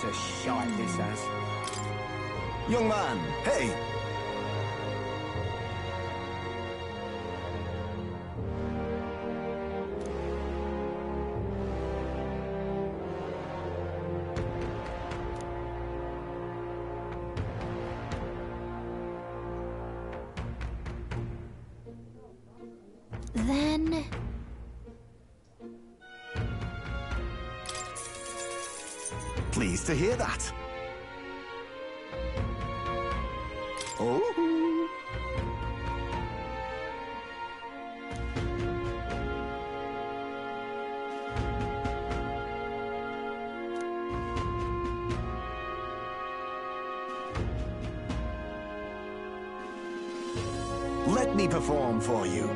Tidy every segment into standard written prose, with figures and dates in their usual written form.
Tons of shite this has. Young man, hey! Then... Pleased to hear that. Oh. Let me perform for you.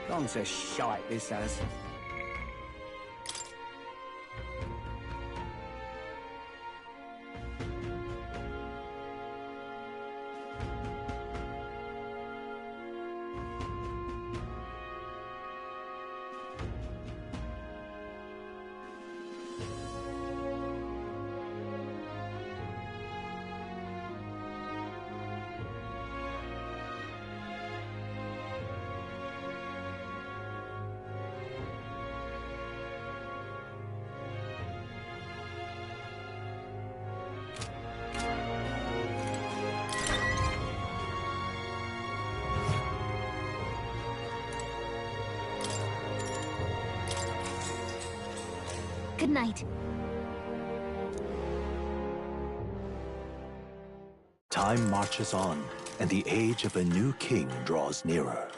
Tons of shite this has. Good night. Time marches on, and the age of a new king draws nearer.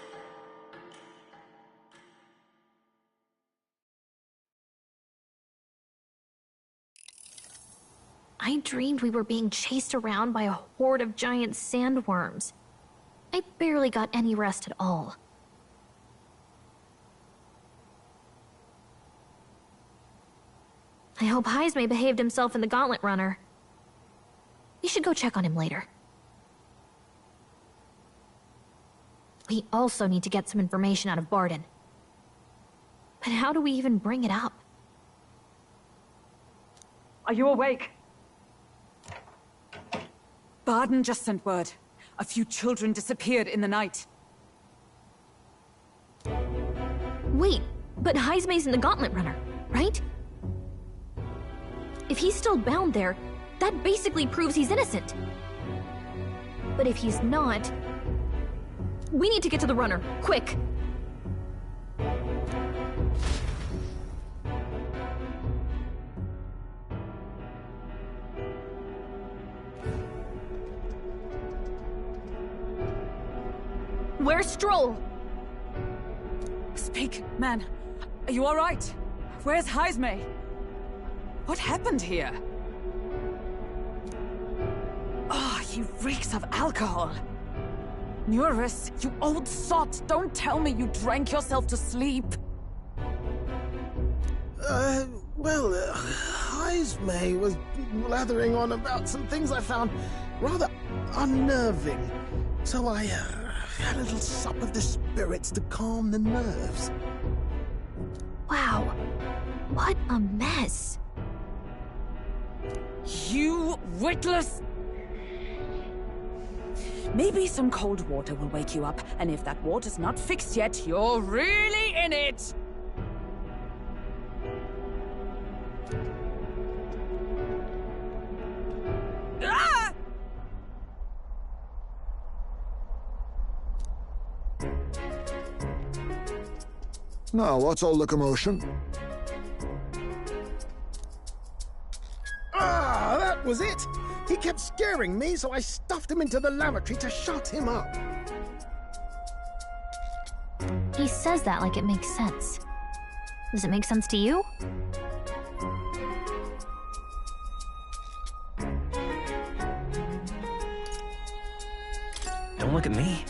I dreamed we were being chased around by a horde of giant sandworms. I barely got any rest at all. I hope Heismay behaved himself in the Gauntlet Runner. We should go check on him later. We also need to get some information out of Barden. But how do we even bring it up? Are you awake? Barden just sent word. A few children disappeared in the night. Wait, but Heismay's in the Gauntlet Runner, right? If he's still bound there, that basically proves he's innocent. But if he's not... we need to get to the runner, quick! Where's Stroll? Speak, man. Are you all right? Where's Heismay? What happened here? Oh, he reeks of alcohol. Neuris, you old sot, don't tell me you drank yourself to sleep. Heismay was blathering on about some things I found rather unnerving. So I had a little sup of the spirits to calm the nerves. Wow, what a mess. You witless... Maybe some cold water will wake you up, and if that water's not fixed yet, you're really in it! Ah! Now, what's all the commotion? Ah, that was it! He kept scaring me, so I stuffed him into the lavatory to shut him up. He says that like it makes sense. Does it make sense to you? Don't look at me.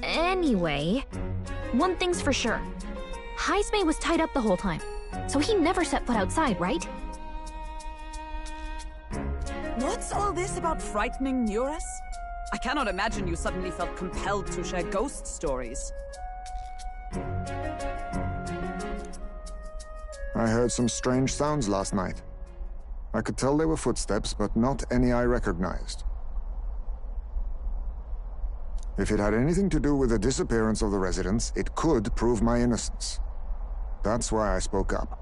Anyway, one thing's for sure. Heismay was tied up the whole time, so he never set foot outside, right? What's all this about frightening Neurus? I cannot imagine you suddenly felt compelled to share ghost stories. I heard some strange sounds last night. I could tell they were footsteps, but not any I recognized. If it had anything to do with the disappearance of the residents, it could prove my innocence. That's why I spoke up.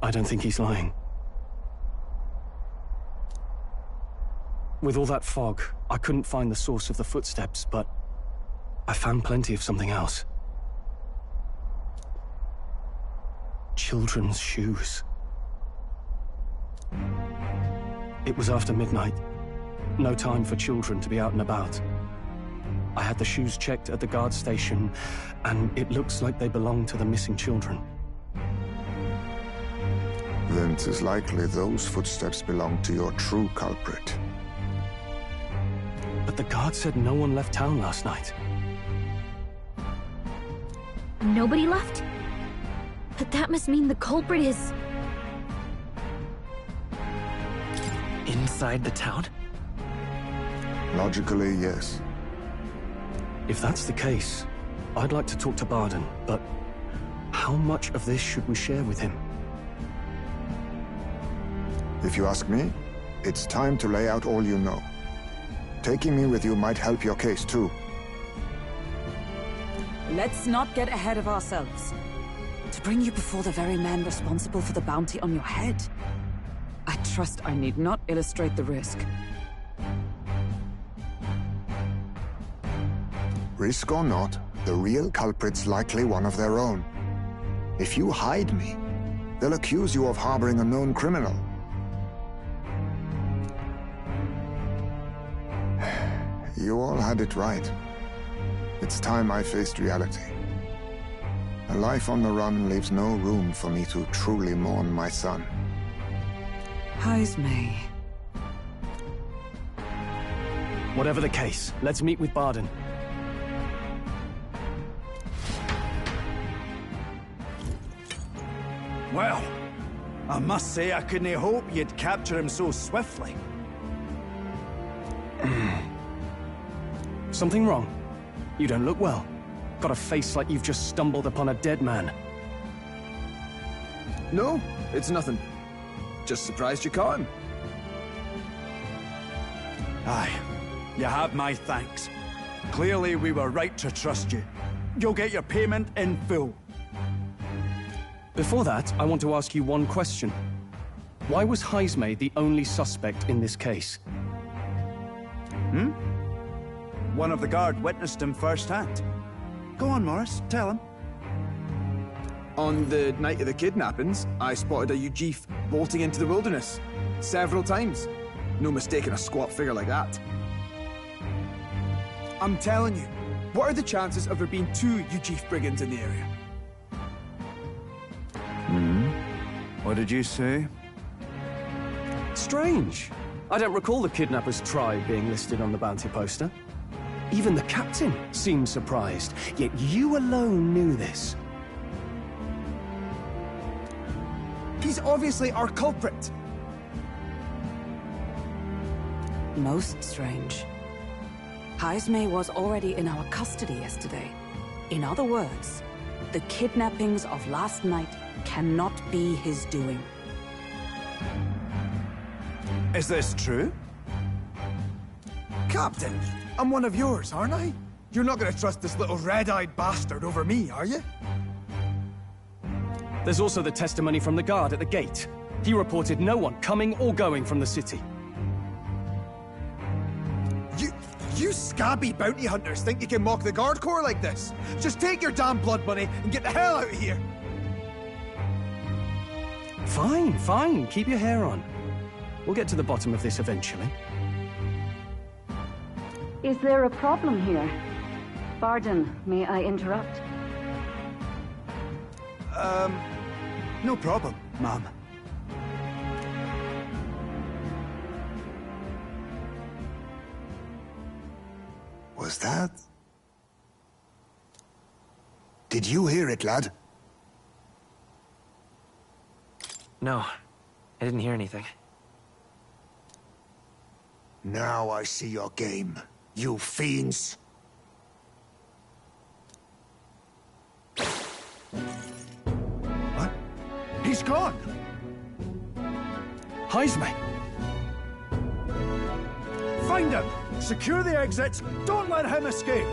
I don't think he's lying. With all that fog, I couldn't find the source of the footsteps, but I found plenty of something else. Children's shoes. It was after midnight. No time for children to be out and about. I had the shoes checked at the guard station, and it looks like they belong to the missing children. Then 'tis likely those footsteps belong to your true culprit. But the guard said no one left town last night. Nobody left? But that must mean the culprit is... Inside the town? Logically, yes. If that's the case, I'd like to talk to Barden, but how much of this should we share with him? If you ask me, it's time to lay out all you know. Taking me with you might help your case, too. Let's not get ahead of ourselves. To bring you before the very man responsible for the bounty on your head, I trust I need not illustrate the risk. Risk or not, the real culprit's likely one of their own. If you hide me, they'll accuse you of harboring a known criminal. You all had it right. It's time I faced reality. A life on the run leaves no room for me to truly mourn my son. Heismay. Whatever the case, let's meet with Barden. Well, I must say I couldn't hope you'd capture him so swiftly. Something wrong? You don't look well. Got a face like you've just stumbled upon a dead man. No, it's nothing. Just surprised you caught him. Aye, you have my thanks. Clearly we were right to trust you. You'll get your payment in full. Before that, I want to ask you one question. Why was Heismay the only suspect in this case? One of the guard witnessed him firsthand. Go on, Morris, tell him. On the night of the kidnappings, I spotted a Ujif bolting into the wilderness. Several times. No mistaking a squat figure like that. I'm telling you, what are the chances of there being 2 Ujif brigands in the area? What did you say? Strange. I don't recall the kidnapper's tribe being listed on the bounty poster. Even the captain seemed surprised, yet you alone knew this. He's obviously our culprit. Most strange. Heismay was already in our custody yesterday. In other words, the kidnappings of last night cannot be his doing. Is this true? Captain, I'm one of yours, aren't I? You're not gonna trust this little red-eyed bastard over me, are you? There's also the testimony from the guard at the gate. He reported no one coming or going from the city. You scabby bounty hunters think you can mock the guard corps like this? Just take your damn blood money and get the hell out of here! Fine, fine. Keep your hair on. We'll get to the bottom of this eventually. Is there a problem here? Barden, may I interrupt? No problem, ma'am. Was that? Did you hear it, lad? No, I didn't hear anything. Now I see your game, you fiends. What? He's gone! Heismay! Find him! Secure the exits! Don't let him escape!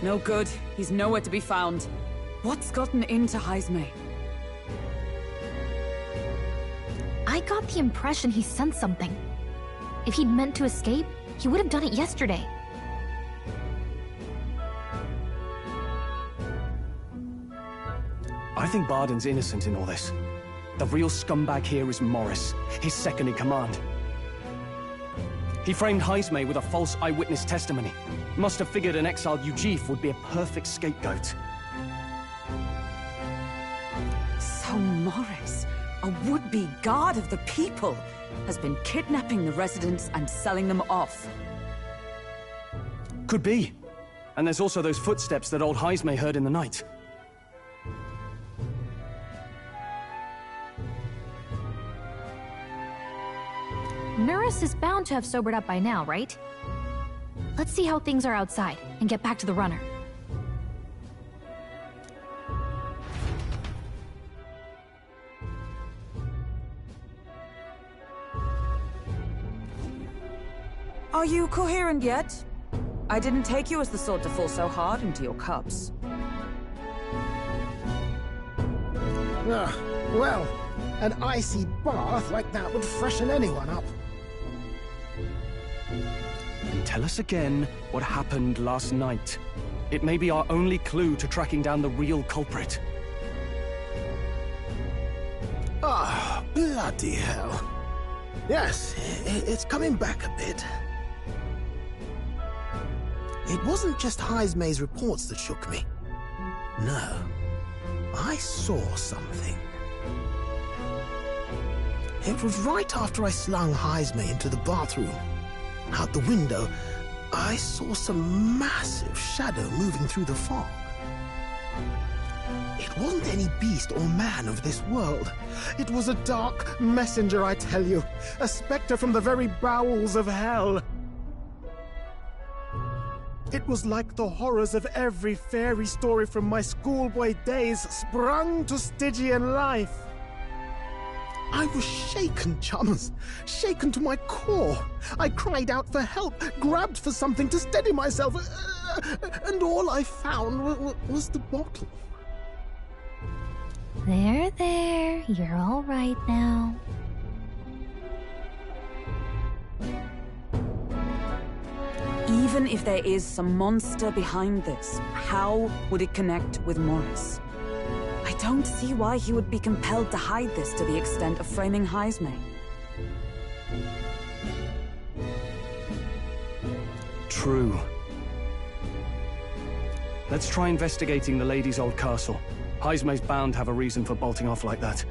No good. He's nowhere to be found. What's gotten into Heismay? I got the impression he sensed something. If he'd meant to escape, he would have done it yesterday. I think Barden's innocent in all this. The real scumbag here is Morris, his second in command. He framed Heismay with a false eyewitness testimony. Must have figured an exiled Ujif would be a perfect scapegoat. So Morris, a would-be guard of the people, has been kidnapping the residents and selling them off. Could be. And there's also those footsteps that old Heismay heard in the night. Norris is bound to have sobered up by now, right? Let's see how things are outside, and get back to the runner. Are you coherent yet? I didn't take you as the sort to fall so hard into your cups. Well, an icy bath like that would freshen anyone up. And tell us again what happened last night. It may be our only clue to tracking down the real culprit. Ah, bloody hell. Yes, it's coming back a bit. It wasn't just Heismay's reports that shook me. No, I saw something. It was right after I slung Heismay into the bathroom. Out the window, I saw some massive shadow moving through the fog. It wasn't any beast or man of this world. It was a dark messenger, I tell you. A specter from the very bowels of hell. It was like the horrors of every fairy story from my schoolboy days sprung to Stygian life. I was shaken, chums. Shaken to my core. I cried out for help, grabbed for something to steady myself, and all I found was the bottle. There, you're all right now. Even if there is some monster behind this, how would it connect with Morris? I don't see why he would be compelled to hide this to the extent of framing Heismay. True. Let's try investigating the lady's old castle. Heismay's bound to have a reason for bolting off like that.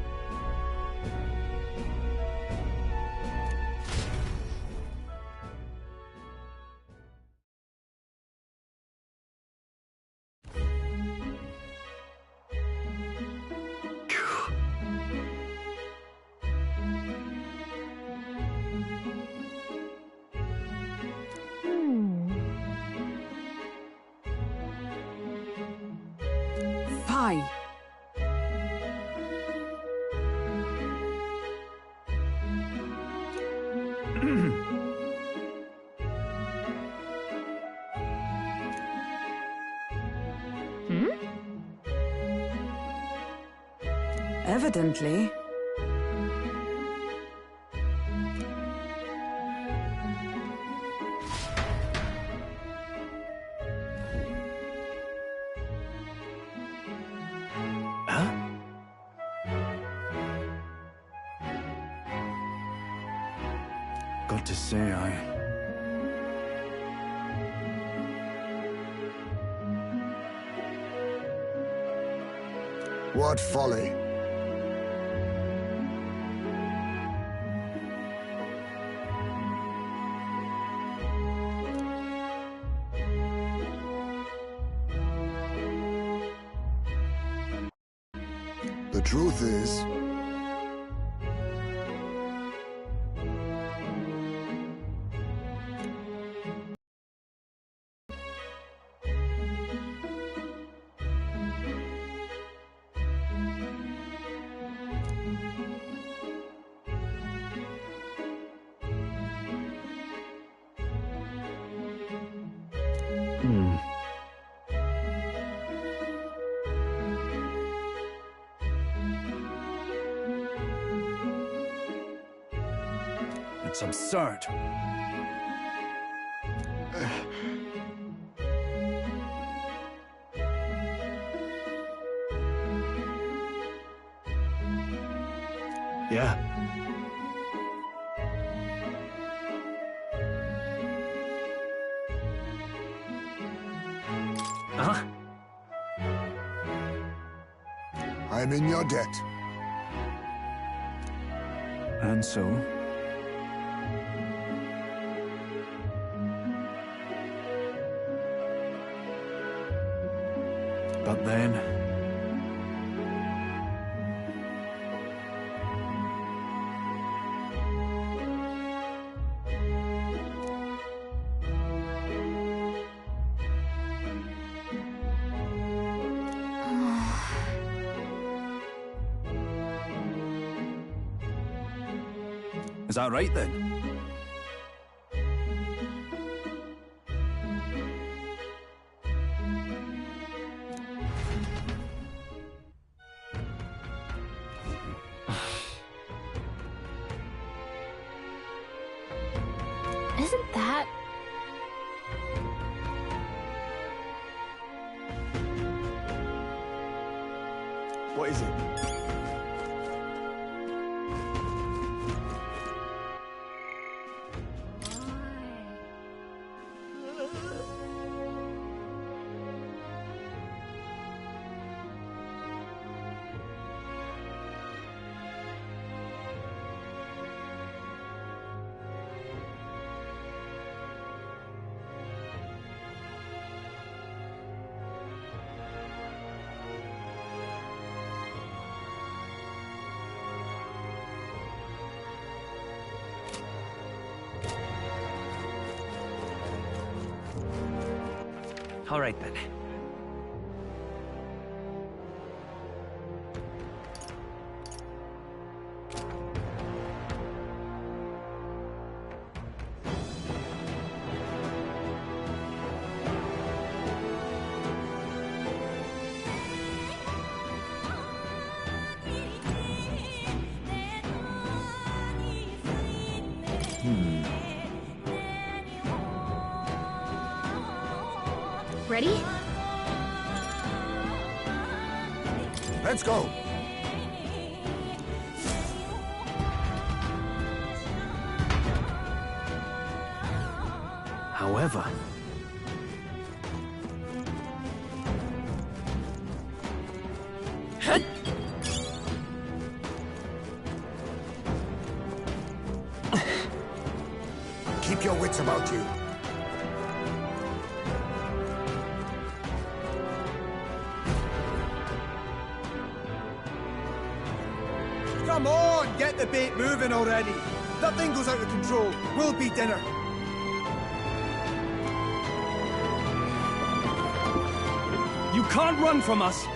Fine. Evidently. Got to say, What folly. truth is, It's absurd. Yeah. Huh? I'm in your debt. And so? But then... Is that right then? Isn't that... What is it? All right then. Ready? Let's go. However, Keep your wits about you. Come on, get the bait moving already. That thing goes out of control. We'll be dinner. You can't run from us!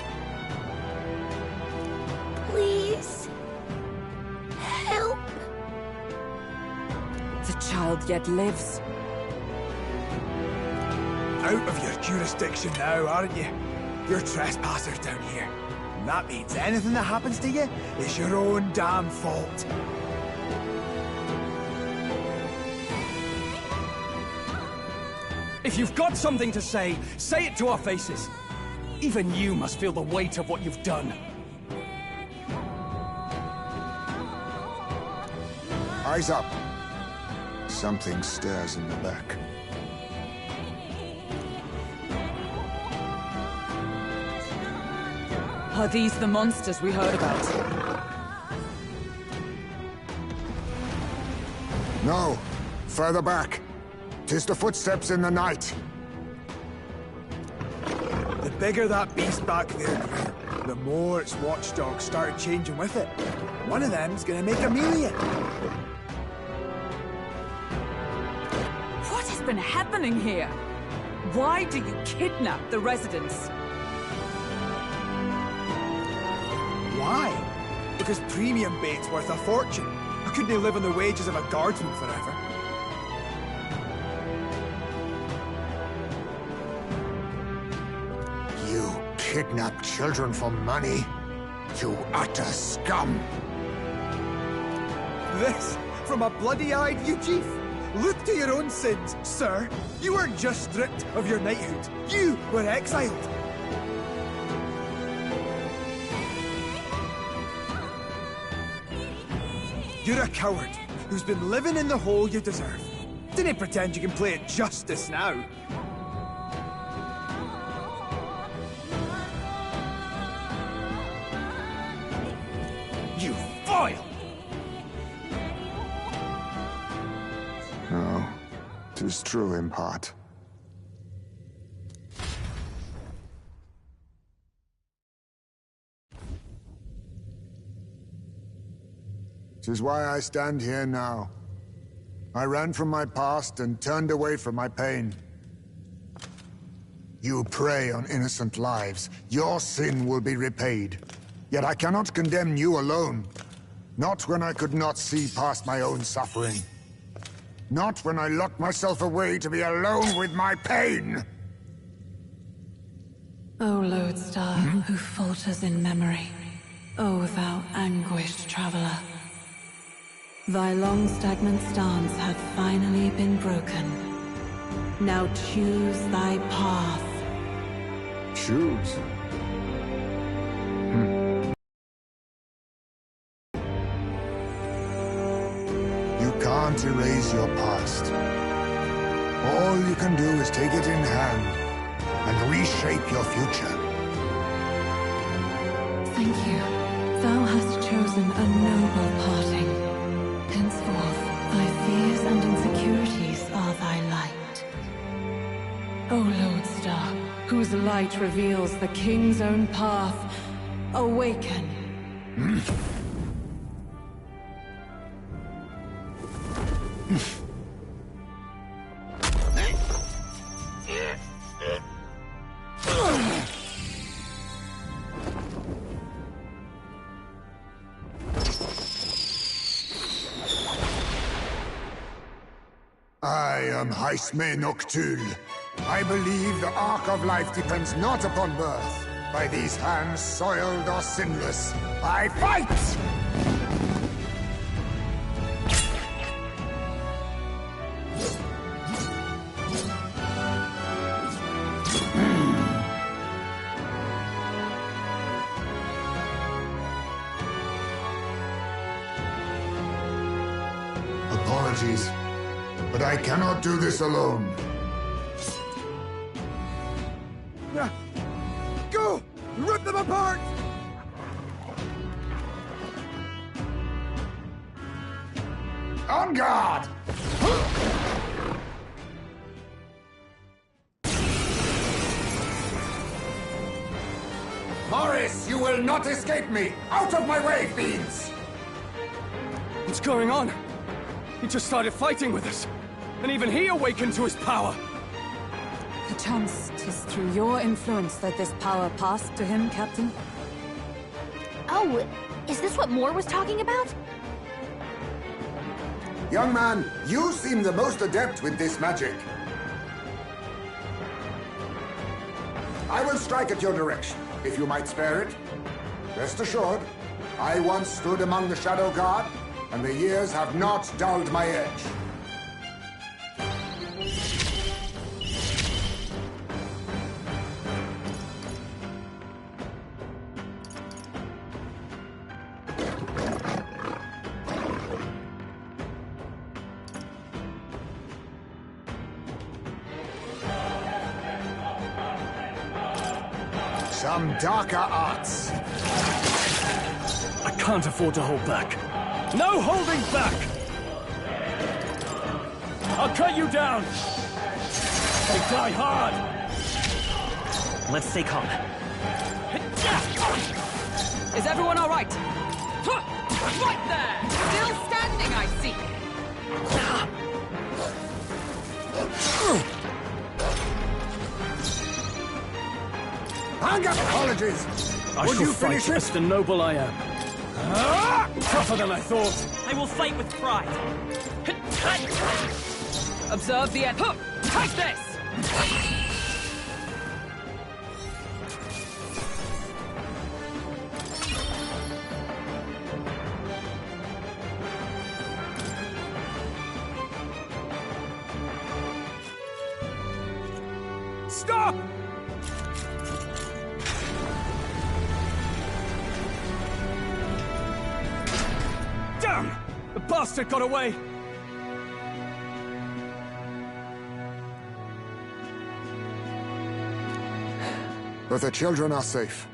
Please. Help. The child yet lives. Out of your jurisdiction now, aren't you? You're trespassers down here. And that means anything that happens to you is your own damn fault. If you've got something to say it to our faces. Even you must feel the weight of what you've done. Eyes up. Something stirs in the back. Are these the monsters we heard about? No. Further back. 'Tis the footsteps in the night. The bigger that beast back there, the more its watchdogs started changing with it. One of them's gonna make Amelia. What has been happening here? Why do you kidnap the residents? Why? Because premium bait's worth a fortune. I couldn't live on the wages of a guardsman forever. You kidnap children for money? You utter scum! This from a bloody-eyed Eugene? Look to your own sins, sir. You weren't just stripped of your knighthood. You were exiled. You're a coward who's been living in the hole you deserve. Didn't pretend you can play at justice now. You foil! No, 'tis true in part. 'Tis why I stand here now. I ran from my past and turned away from my pain. You prey on innocent lives. Your sin will be repaid. Yet I cannot condemn you alone. Not when I could not see past my own suffering. Not when I locked myself away to be alone with my pain! O lodestar, who falters in memory, O thou anguished traveler. Thy long stagnant stance hath finally been broken. Now choose thy path. Choose? You can't erase your past. All you can do is take it in hand and reshape your future. Thank you. Thou hast chosen a noble parting. Henceforth, thy fears and insecurities are thy light. O lodestar, whose light reveals the king's own path, awaken. I am Heismay Noctul. I believe the arc of life depends not upon birth. By these hands, soiled or sinless, I fight! Apologies, but I cannot do this alone. Go! Rip them apart! On guard! Morris, you will not escape me! Out of my way, fiends! What's going on? He just started fighting with us. And even he awakened to his power. Perchance 'tis through your influence that this power passed to him, Captain? Oh, is this what Moore was talking about? Young man, you seem the most adept with this magic. I will strike at your direction, if you might spare it. Rest assured, I once stood among the Shadow Guard, and the years have not dulled my edge. Some darker arts. I can't afford to hold back. No holding back! I'll cut you down! They die hard! Let's stay calm. Is everyone all right? Right there! Still standing, I see! Apologies! I Would shall you fight finish it? as the noble I am. Tougher than I thought. I will fight with pride. Observe the end. Take this! Stop! Damn! The bastard got away! But the children are safe.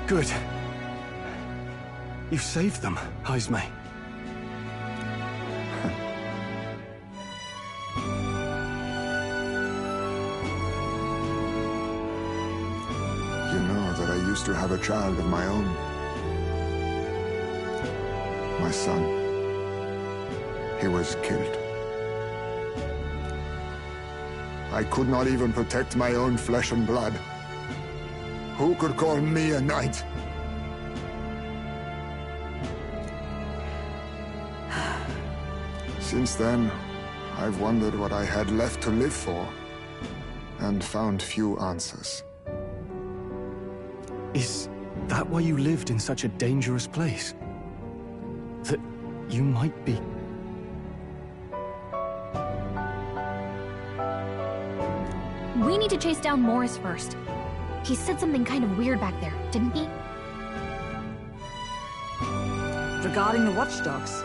Good. You saved them, Heismay. You know that I used to have a child of my own. My son. He was killed. I could not even protect my own flesh and blood. Who could call me a knight? Since then, I've wondered what I had left to live for, and found few answers. Is that why you lived in such a dangerous place? That you might be... We need to chase down Morris first. He said something kind of weird back there, didn't he? Regarding the watchdogs,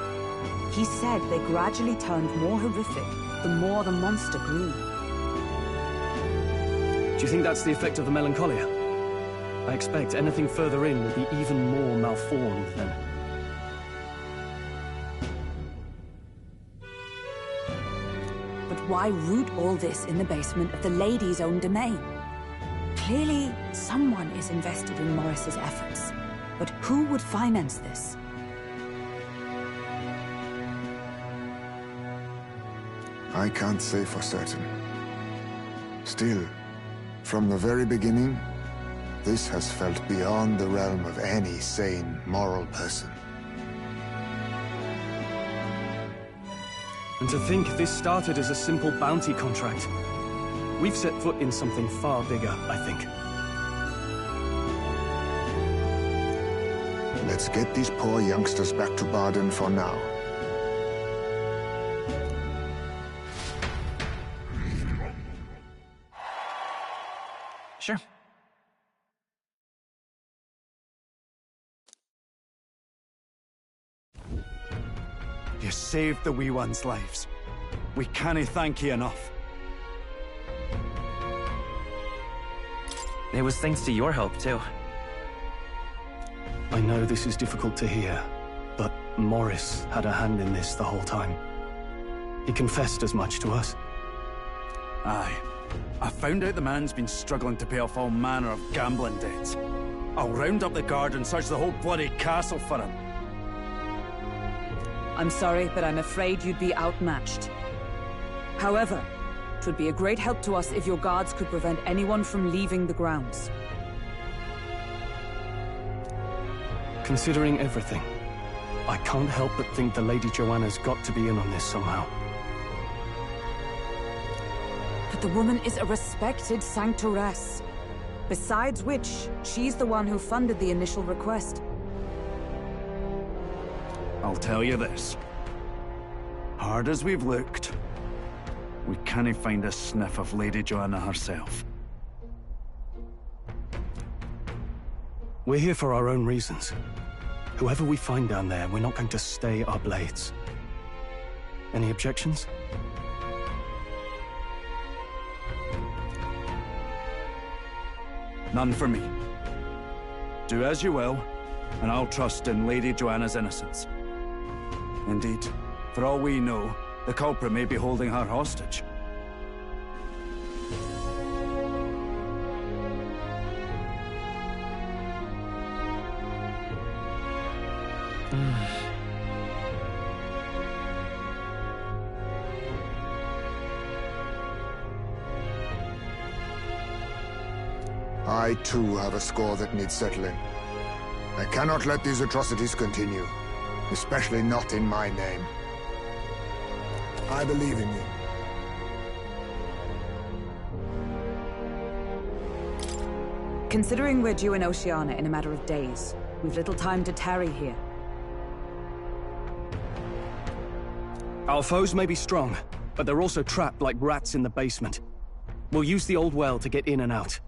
he said they gradually turned more horrific the more the monster grew. Do you think that's the effect of the melancholia? I expect anything further in will be even more malformed then. But why root all this in the basement of the lady's own domain? Clearly, someone is invested in Morris's efforts. But who would finance this? I can't say for certain. Still, from the very beginning, this has felt beyond the realm of any sane, moral person. And to think this started as a simple bounty contract. We've set foot in something far bigger, I think. Let's get these poor youngsters back to Baden for now. Sure. You saved the wee ones' lives. We cannae thank you enough. It was thanks to your help, too. I know this is difficult to hear, but Morris had a hand in this the whole time. He confessed as much to us. Aye. I found out the man's been struggling to pay off all manner of gambling debts. I'll round up the guard and search the whole bloody castle for him. I'm sorry, but I'm afraid you'd be outmatched. However, it would be a great help to us if your guards could prevent anyone from leaving the grounds. Considering everything, I can't help but think the Lady Joanna's got to be in on this somehow. But the woman is a respected sanctoress. Besides which, she's the one who funded the initial request. I'll tell you this. Hard as we've looked, we cannae find a sniff of Lady Joanna herself. We're here for our own reasons. Whoever we find down there, we're not going to stay our blades. Any objections? None for me. Do as you will, and I'll trust in Lady Joanna's innocence. Indeed, for all we know, the culprit may be holding her hostage. I too have a score that needs settling. I cannot let these atrocities continue, especially not in my name. I believe in you. Considering we're due in Oceania in a matter of days, we've little time to tarry here. Our foes may be strong, but they're also trapped like rats in the basement. We'll use the old well to get in and out.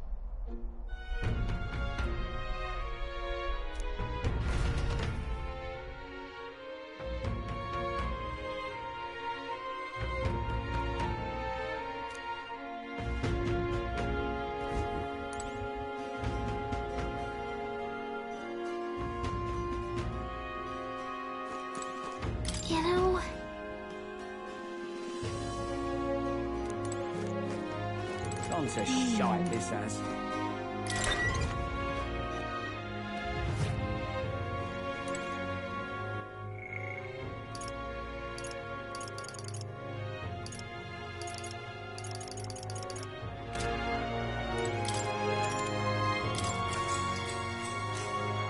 You know... Gone to shite, this has.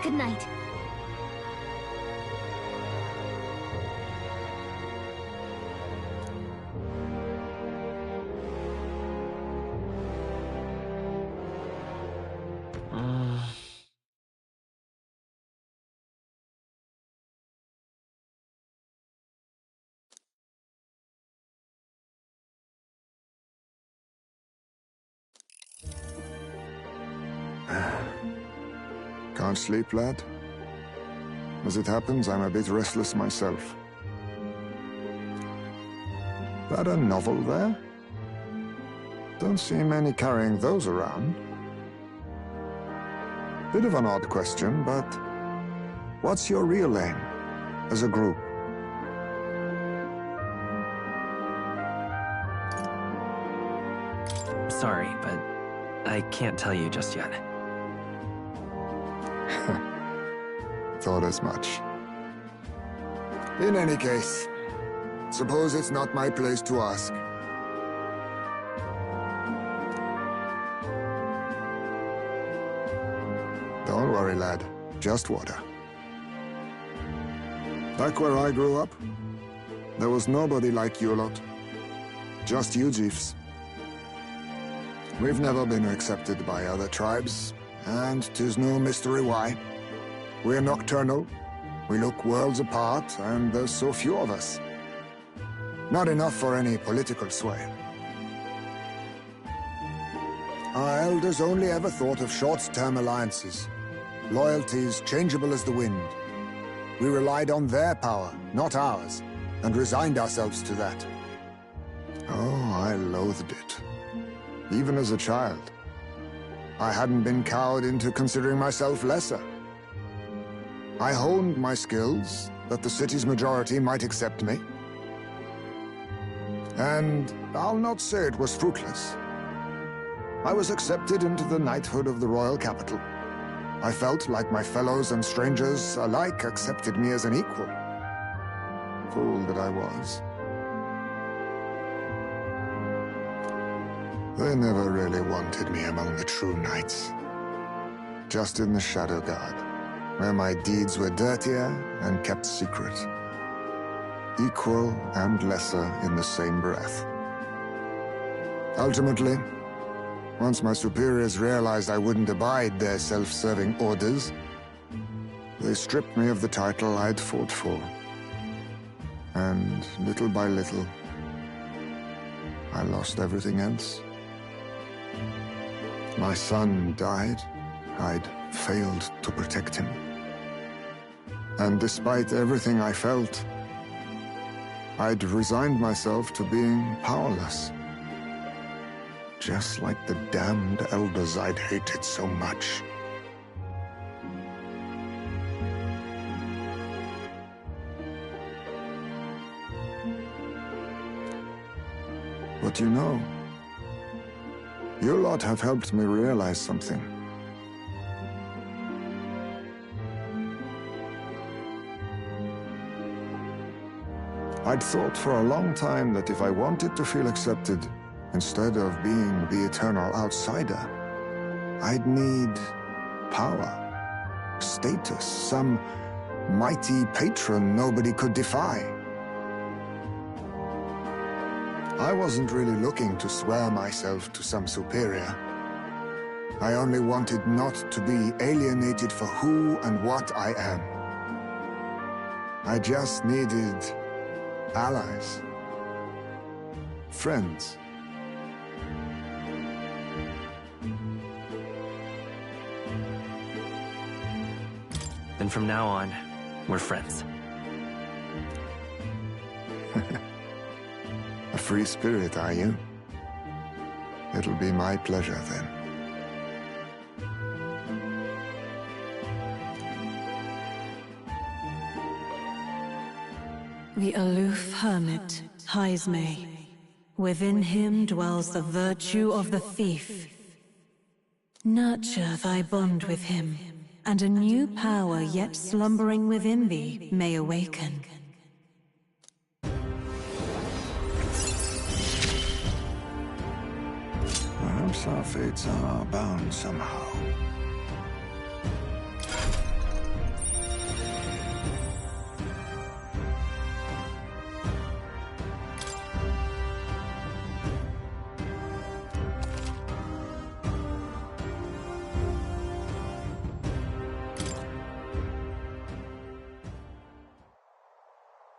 Good night. Can't sleep, lad? As it happens, I'm a bit restless myself. That a novel there? Don't see many carrying those around. Bit of an odd question, but what's your real aim as a group? Sorry, but I can't tell you just yet. Thought as much. In any case, suppose it's not my place to ask. Don't worry, lad. Just water. Back where I grew up, there was nobody like you lot. Just you chiefs. We've never been accepted by other tribes, and 'tis no mystery why. We're nocturnal, we look worlds apart, and there's so few of us. Not enough for any political sway. Our elders only ever thought of short-term alliances, loyalties changeable as the wind. We relied on their power, not ours, and resigned ourselves to that. Oh, I loathed it. Even as a child. I hadn't been cowed into considering myself lesser. I honed my skills, that the city's majority might accept me. And I'll not say it was fruitless. I was accepted into the knighthood of the royal capital. I felt like my fellows and strangers alike accepted me as an equal. Fool that I was. They never really wanted me among the true knights. Just in the Shadow Guard, where my deeds were dirtier and kept secret. Equal and lesser in the same breath. Ultimately, once my superiors realized I wouldn't abide their self-serving orders, they stripped me of the title I'd fought for. And little by little, I lost everything else. My son died. I'd failed to protect him. And despite everything I felt, I'd resigned myself to being powerless. Just like the damned elders I'd hated so much. But you know, you lot have helped me realize something. I'd thought for a long time that if I wanted to feel accepted, instead of being the eternal outsider, I'd need power, status, some mighty patron nobody could defy. I wasn't really looking to swear myself to some superior. I only wanted not to be alienated for who and what I am. I just needed allies, friends. Then from now on, we're friends. A free spirit, are you? It'll be my pleasure then. The aloof hermit, Heismay. Within him dwells the virtue of the thief. Nurture thy bond with him, and a new power yet slumbering within thee may awaken. Perhaps our fates are bound somehow.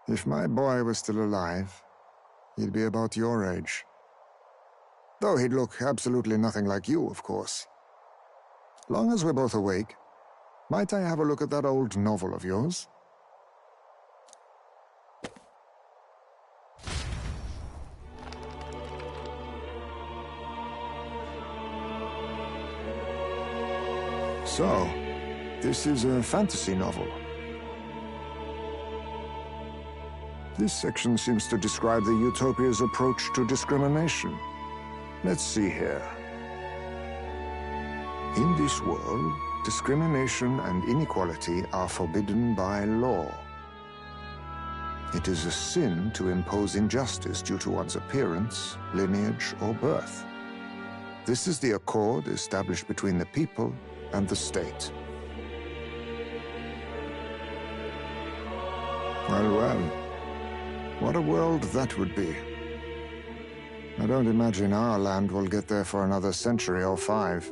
If my boy was still alive, he'd be about your age. Though he'd look absolutely nothing like you, of course. Long as we're both awake, might I have a look at that old novel of yours? So, this is a fantasy novel. This section seems to describe the Utopia's approach to discrimination. Let's see here. In this world, discrimination and inequality are forbidden by law. It is a sin to impose injustice due to one's appearance, lineage, or birth. This is the accord established between the people and the state. Well, well. What a world that would be. I don't imagine our land will get there for another century or 5.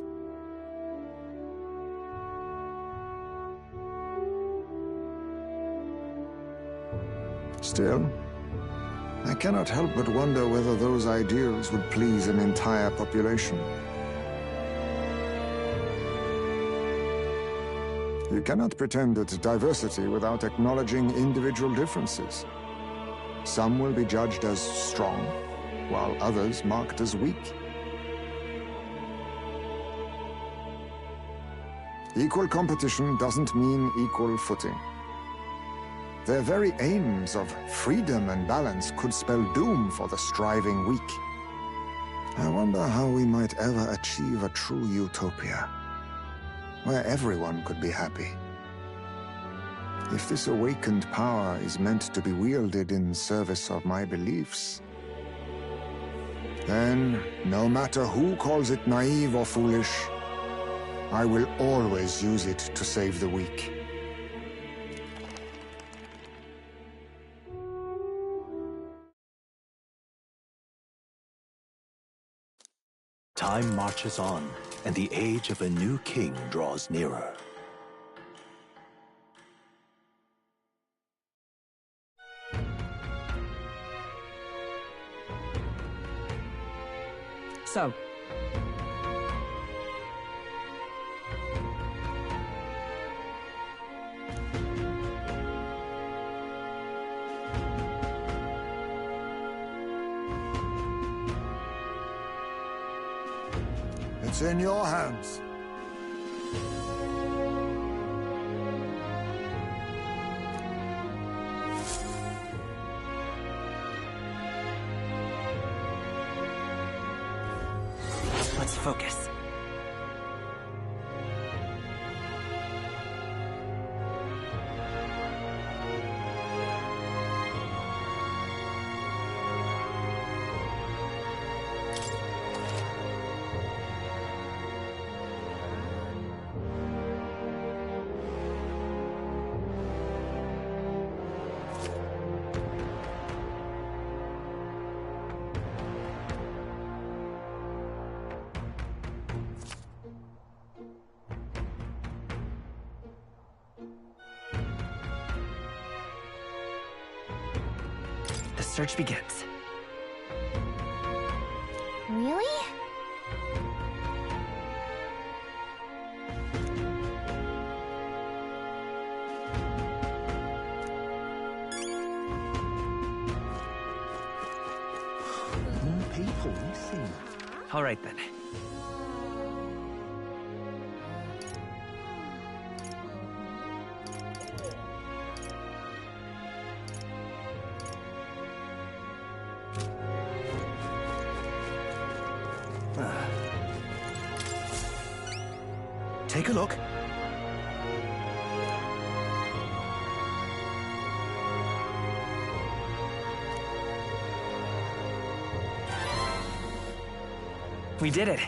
Still, I cannot help but wonder whether those ideals would please an entire population. You cannot pretend at diversity without acknowledging individual differences. Some will be judged as strong, while others marked as weak. Equal competition doesn't mean equal footing. Their very aims of freedom and balance could spell doom for the striving weak. I wonder how we might ever achieve a true utopia, where everyone could be happy. If this awakened power is meant to be wielded in service of my beliefs, then, no matter who calls it naive or foolish, I will always use it to save the weak. Time marches on, and the age of a new king draws nearer. So, it's in your hands. Let's focus. search begins. Really? More people, you see. All right then. Take a look. We did it.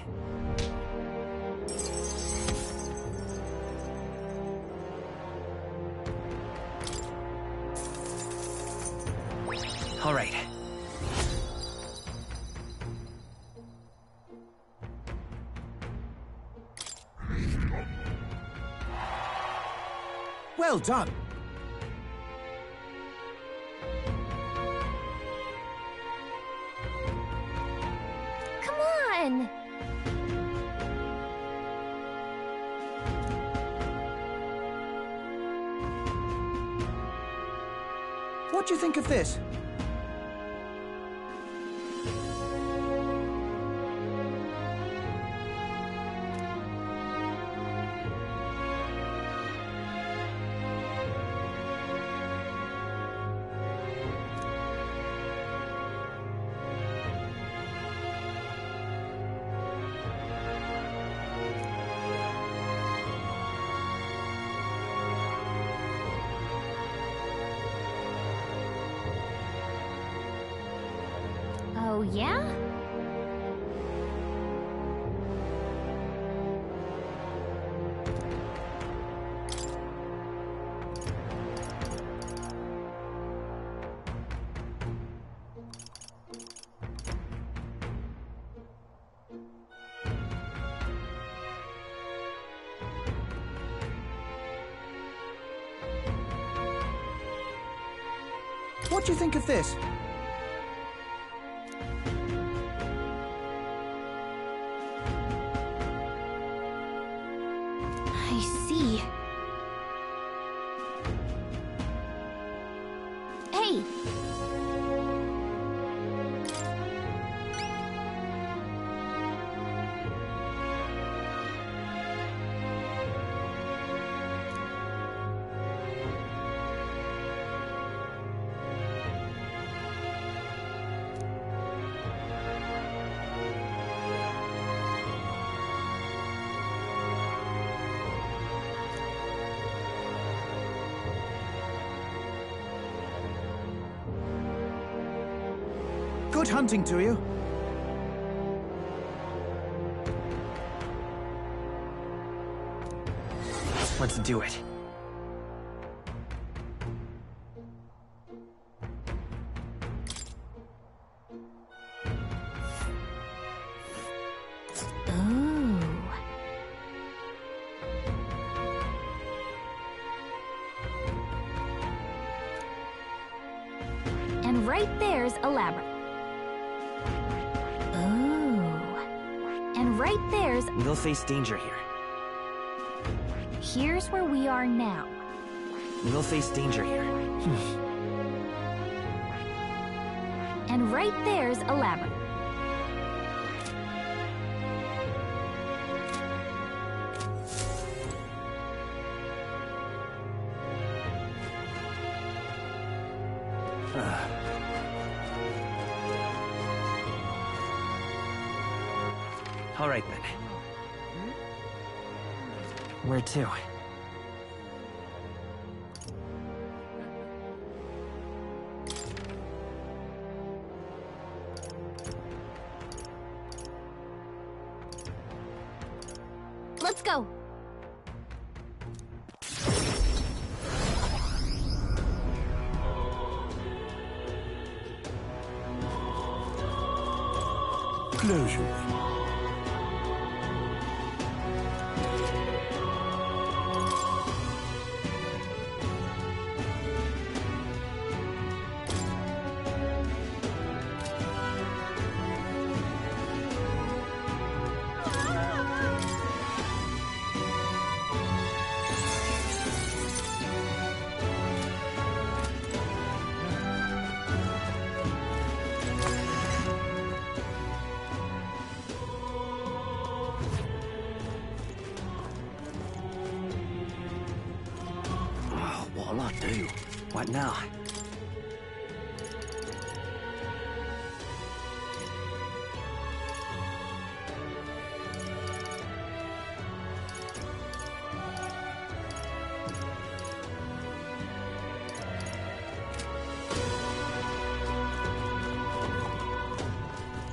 All right. Well done. Come on! What do you think of this? Oh, yeah? What do you think of this? I see. Hey! Good hunting to you. Let's do it. Ooh. And right there's a labyrinth. Ooh. And right there's... We'll face danger here. Here's where we are now. We'll face danger here. And right there's a labyrinth. All right then. Where to? Let's go. Closure. do? What now?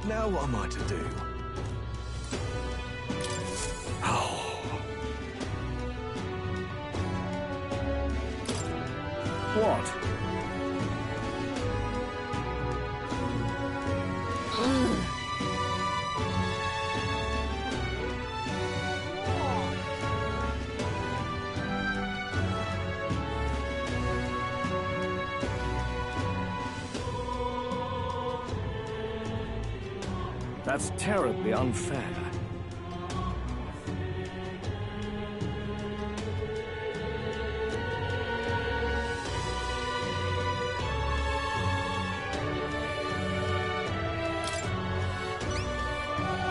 Now what am I to do? What? That's terribly unfair.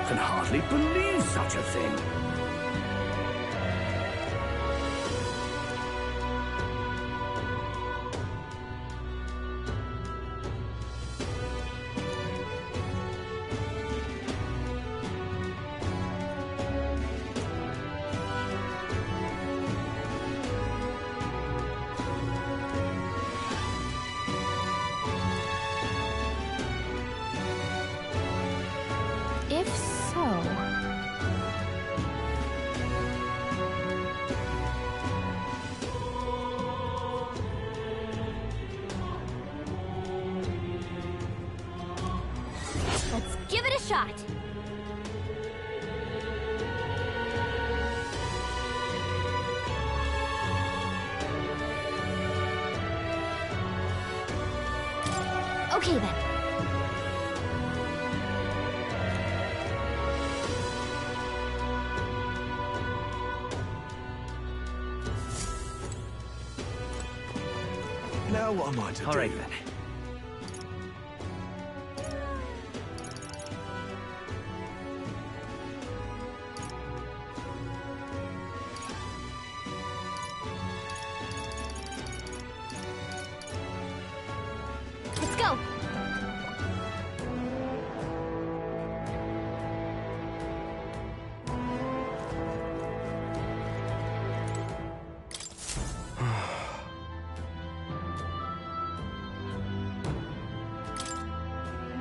Can hardly believe such a thing. If so... Let's give it a shot! Okay then. Now what am I to do? All right then. Let's go!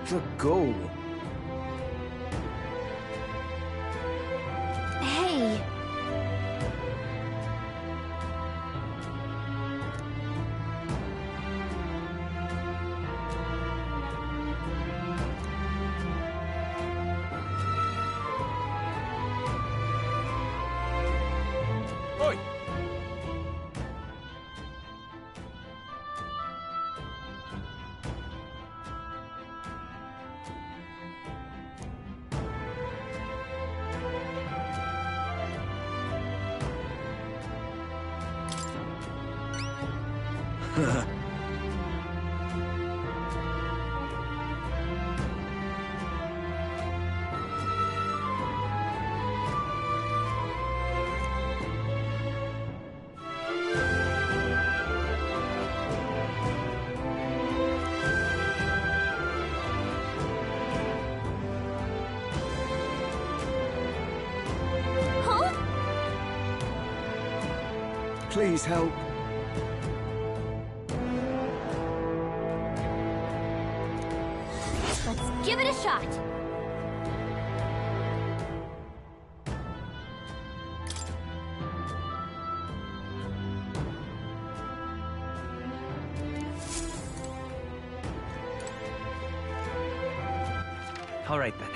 The goal. Hey! Oi! Huh? Please help. Let's give it a shot! All right then.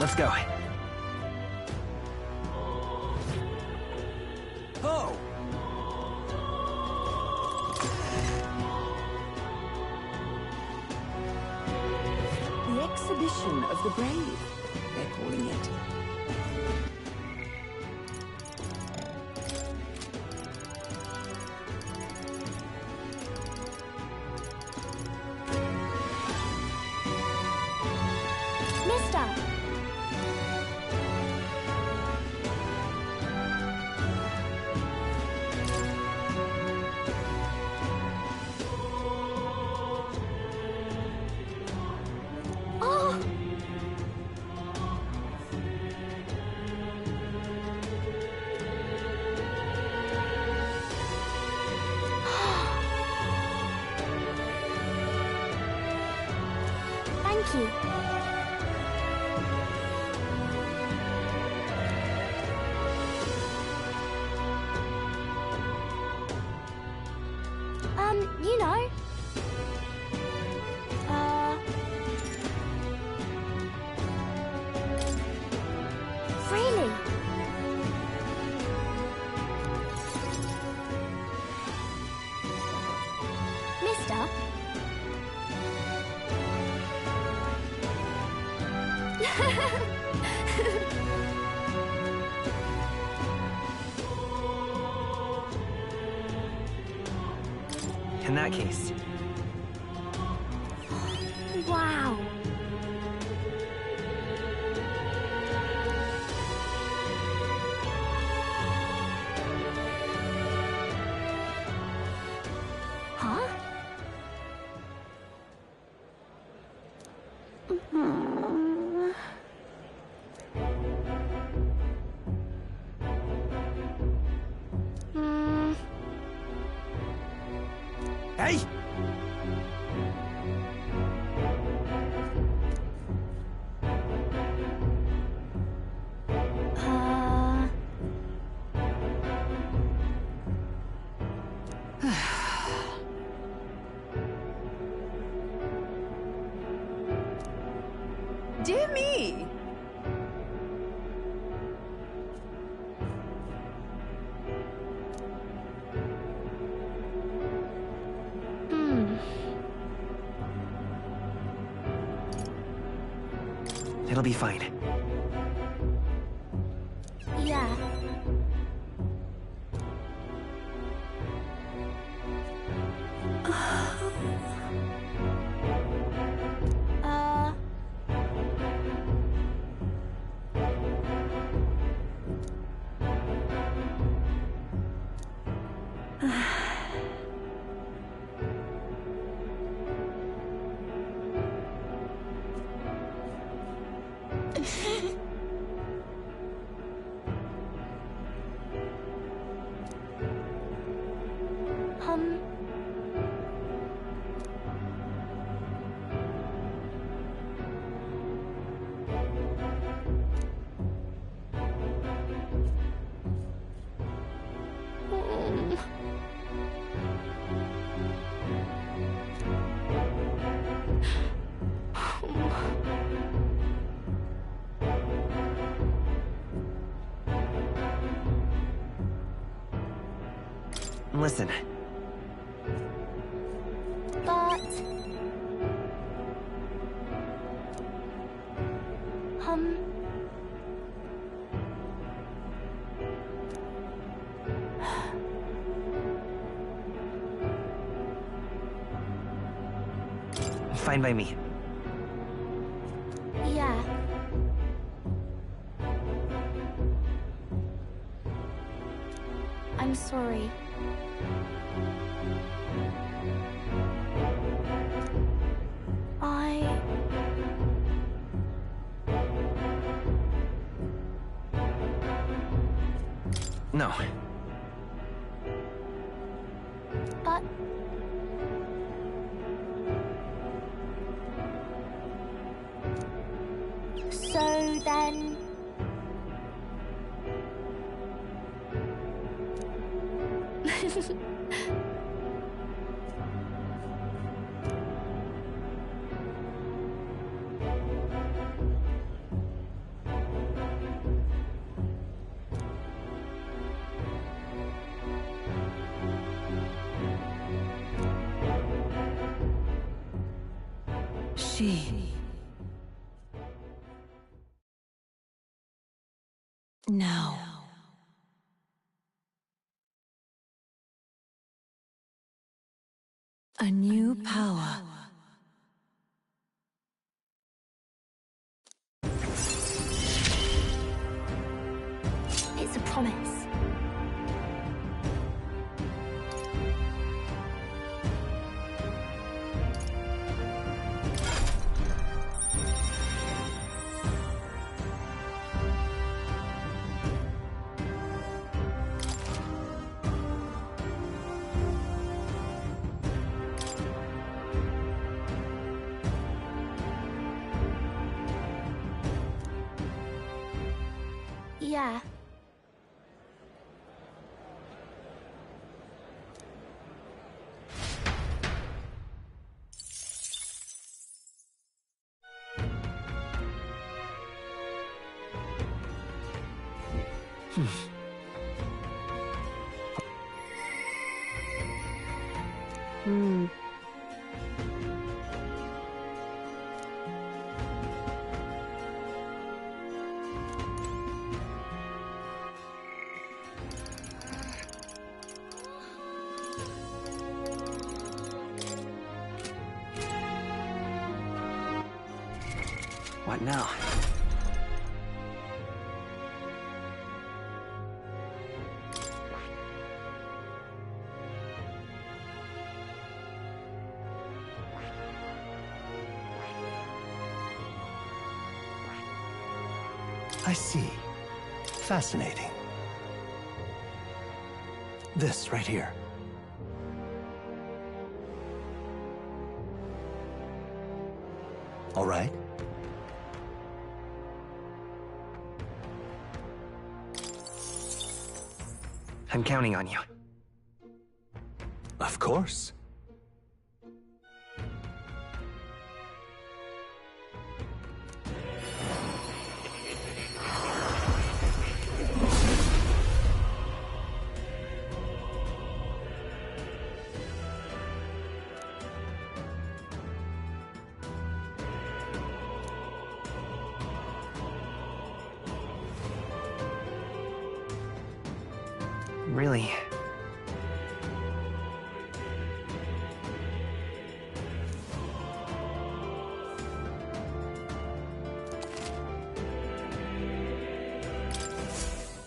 Let's go. Oh! Resurrection of the brave, they're calling it. Mister! Oh! Thank you. You know. Really? Mister? In that case, Wow. Huh? Hey! Dear me! it'll be fine. Yeah. Listen. But... Fine by me. Yeah. I'm sorry. No. But... So then... She Now. A new power. It's a promise. Yeah. What now? I see. Fascinating. This right here. All right. I'm counting on you. Of course. Really?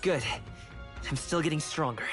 Good. I'm still getting stronger.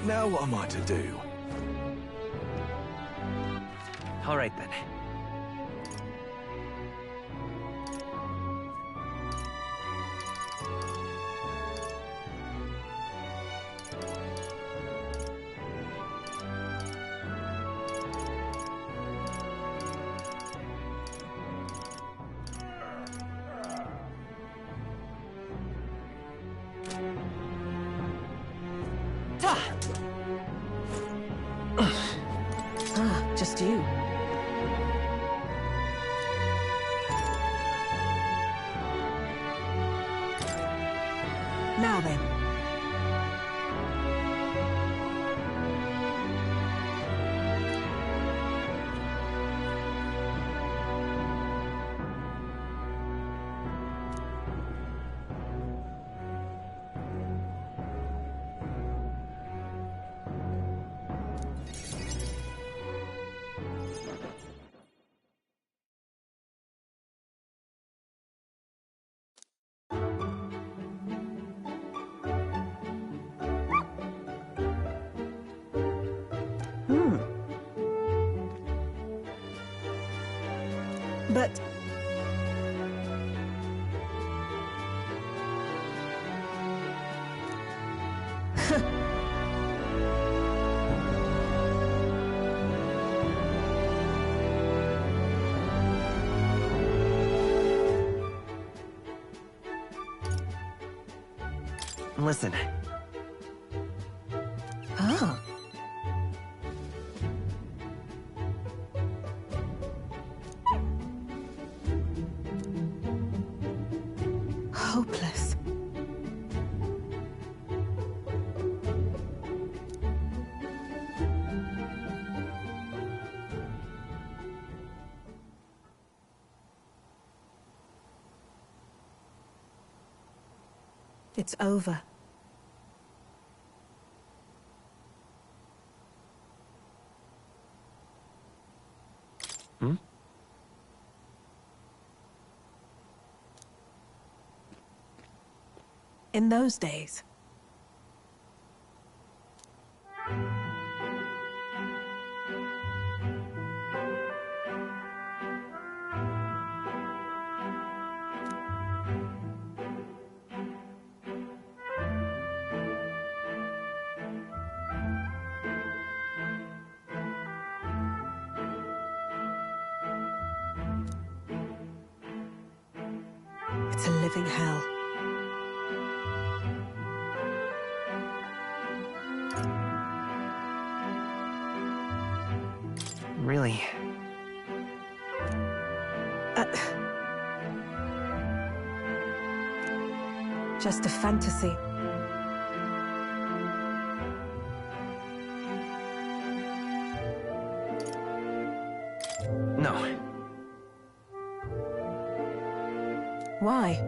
Now what am I to do? All right then. Just you. Now then. But... Listen. Oh. Hopeless. It's over. Hmm? In those days. It's a living hell. Really? Just a fantasy. No. Why?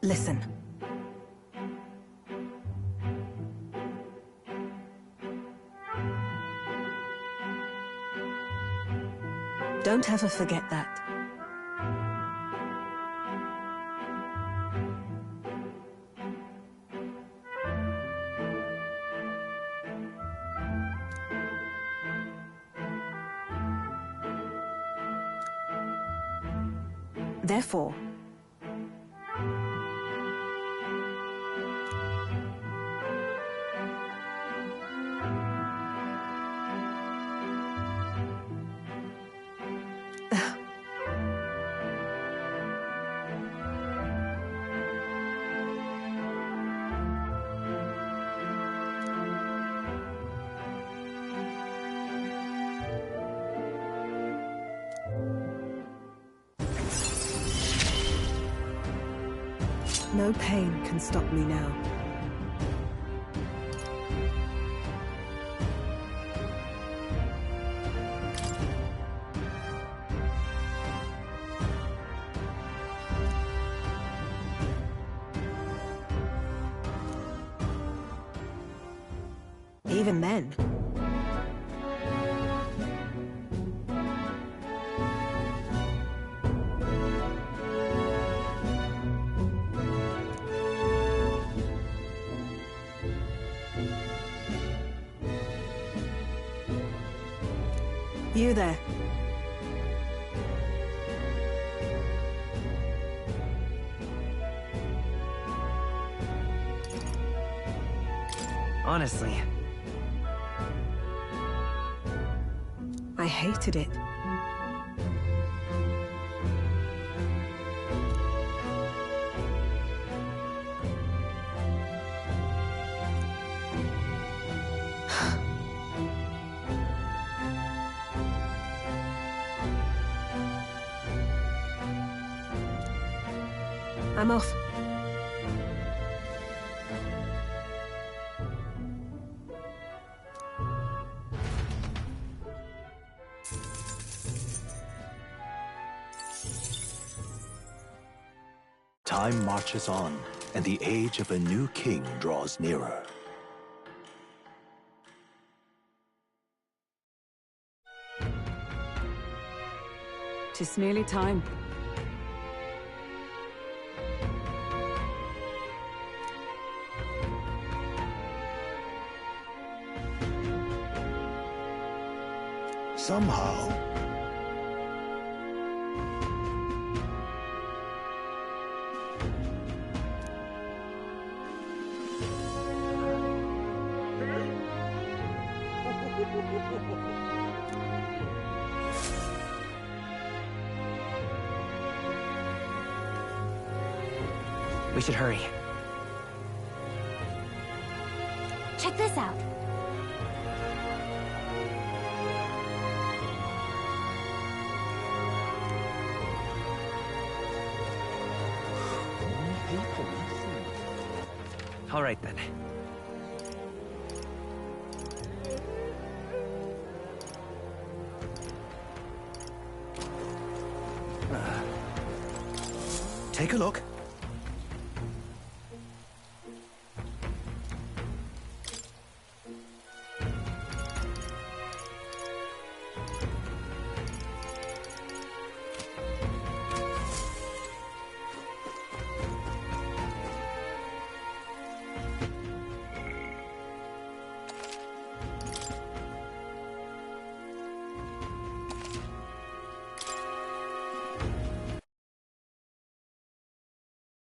Listen. Don't ever forget that. Therefore, no pain can stop me now. Even then. You there. Honestly. I hated it. I'm off. Time marches on, and the age of a new king draws nearer. "'Tis nearly time. Somehow, We should hurry. Check this out. All right, then. Take a look.